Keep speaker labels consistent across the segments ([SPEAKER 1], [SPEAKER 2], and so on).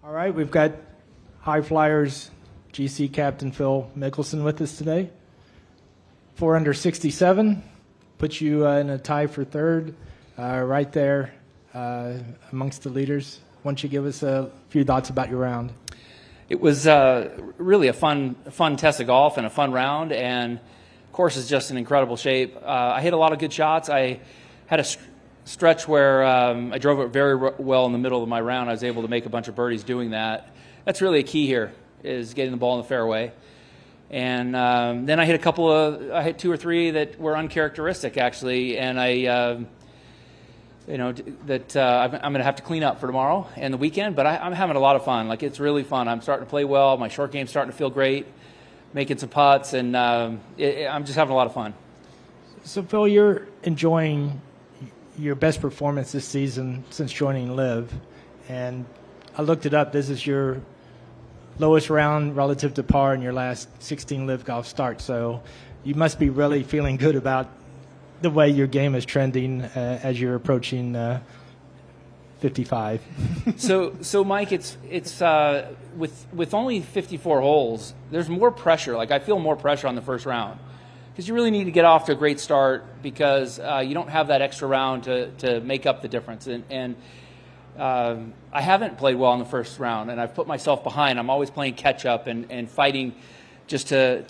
[SPEAKER 1] All right, we've got High Flyers GC captain Phil Mickelson with us today. 4 under 67, puts you in a tie for third, right there amongst the leaders. Why don't you give us a few thoughts about your round?
[SPEAKER 2] It was really a fun test of golf and a fun round, and the course is just in incredible shape. I hit a lot of good shots. I had a stretch where I drove it very well in the middle of my round. I was able to make a bunch of birdies doing that. That's really a key here, is getting the ball in the fairway. And then I hit I hit 2 or 3 that were uncharacteristic, actually, and I'm going to have to clean up for tomorrow and the weekend, but I'm having a lot of fun. Like, it's really fun. I'm starting to play well. My short game's starting to feel great, making some putts, and I'm just having a lot of fun.
[SPEAKER 1] So, Phil, you're enjoying your best performance this season since joining LIV, and I looked it up. This is your lowest round relative to par in your last 16 LIV golf starts, so you must be really feeling good about the way your game is trending as you're approaching 55.
[SPEAKER 2] So Mike, it's with only 54 holes, there's more pressure. Like, I feel more pressure on the first round, because you really need to get off to a great start, because you don't have that extra round to make up the difference. And I haven't played well in the first round, and I've put myself behind. I'm always playing catch up and fighting just to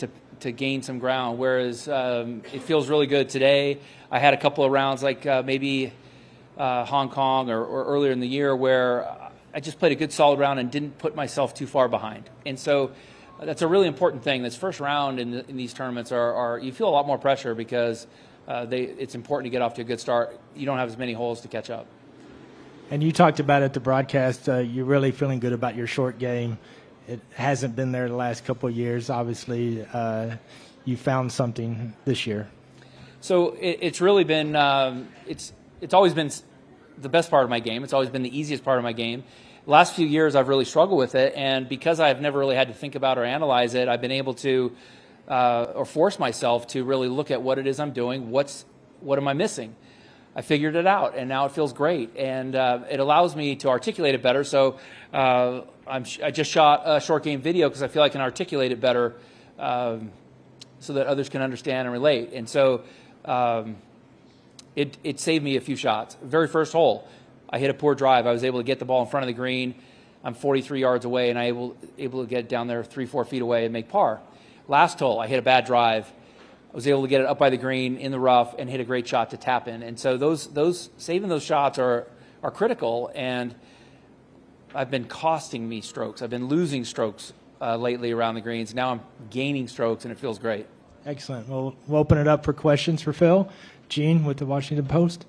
[SPEAKER 2] gain some ground, whereas it feels really good today. I had a couple of rounds like maybe Hong Kong or earlier in the year where I just played a good solid round and didn't put myself too far behind. And so that's a really important thing. This first round in these tournaments are you feel a lot more pressure, because it's important to get off to a good start. You don't have as many holes to catch up.
[SPEAKER 1] And you talked about at the broadcast, you're really feeling good about your short game. It hasn't been there the last couple of years. Obviously, you found something this year.
[SPEAKER 2] So it's really been it's always been the best part of my game. It's always been the easiest part of my game. The last few years, I've really struggled with it, and because I've never really had to think about or analyze it, I've been able to or force myself to really look at what it is I'm doing. What am I missing? I figured it out, and now it feels great, and it allows me to articulate it better. So I just shot a short game video because I feel I can articulate it better, so that others can understand and relate. And so it saved me a few shots. Very first hole, I hit a poor drive. I was able to get the ball in front of the green. I'm 43 yards away, and I able to get down there 3-4 feet away and make par. Last hole, I hit a bad drive. I was able to get it up by the green in the rough and hit a great shot to tap in. And so those saving those shots are critical, and I've been costing me strokes. I've been losing strokes lately around the greens. Now I'm gaining strokes, and it feels great.
[SPEAKER 1] Excellent. We'll open it up for questions for Phil. Gene with the Washington Post.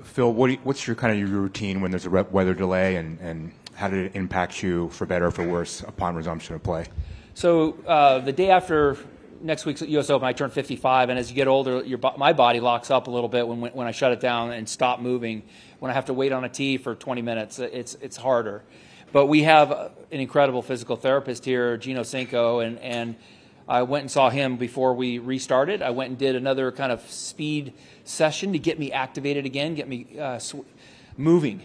[SPEAKER 3] Phil, what's your routine when there's a weather delay, and how did it impact you for better or for worse upon resumption of play?
[SPEAKER 2] So the day after next week's U.S. Open, I turn 55, and as you get older, my body locks up a little bit when I shut it down and stop moving. When I have to wait on a tee for 20 minutes, it's harder. But we have an incredible physical therapist here, Gino Cinco, and I went and saw him before we restarted. I went and did another kind of speed session to get me activated again, get me moving.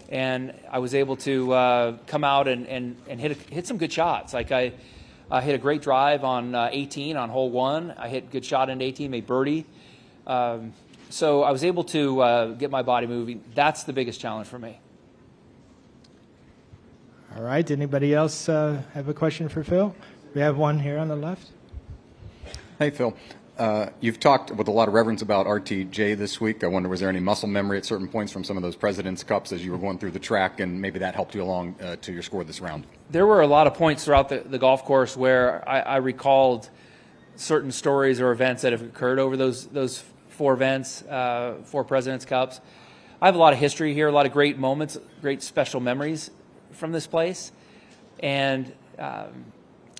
[SPEAKER 2] And I was able to come out and hit some good shots. Like I hit a great drive on 18 on hole 1. I hit a good shot into 18, made birdie. So I was able to get my body moving. That's the biggest challenge for me.
[SPEAKER 1] All right. Anybody else have a question for Phil? We have one here on the left.
[SPEAKER 4] Hey, Phil. You've talked with a lot of reverence about RTJ this week. I wonder, was there any muscle memory at certain points from some of those President's Cups as you were going through the track, and maybe that helped you along to your score this round?
[SPEAKER 2] There were a lot of points throughout the golf course where I recalled certain stories or events that have occurred over those 4 events, 4 President's Cups. I have a lot of history here, a lot of great moments, great special memories from this place, and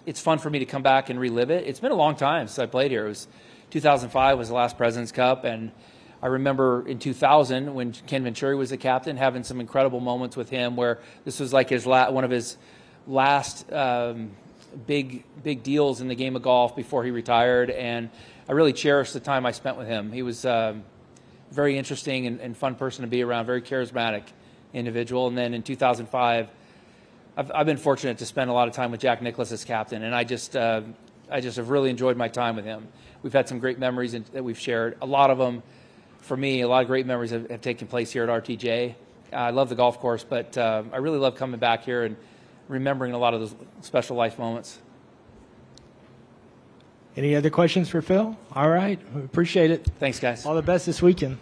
[SPEAKER 2] it's fun for me to come back and relive it. It's been a long time since I played here. It was 2005 was the last President's Cup, and I remember in 2000 when Ken Venturi was the captain, having some incredible moments with him where this was like one of his last big deals in the game of golf before he retired, and I really cherished the time I spent with him. He was very interesting and fun person to be around, very charismatic individual. And then in 2005, I've been fortunate to spend a lot of time with Jack Nicklaus as captain, and I just have really enjoyed my time with him. We've had some great memories that we've shared. A lot of them, for me, a lot of great memories have taken place here at RTJ. I love the golf course, but I really love coming back here and remembering a lot of those special life moments.
[SPEAKER 1] Any other questions for Phil? All right. We appreciate it.
[SPEAKER 2] Thanks, guys.
[SPEAKER 1] All the best this weekend.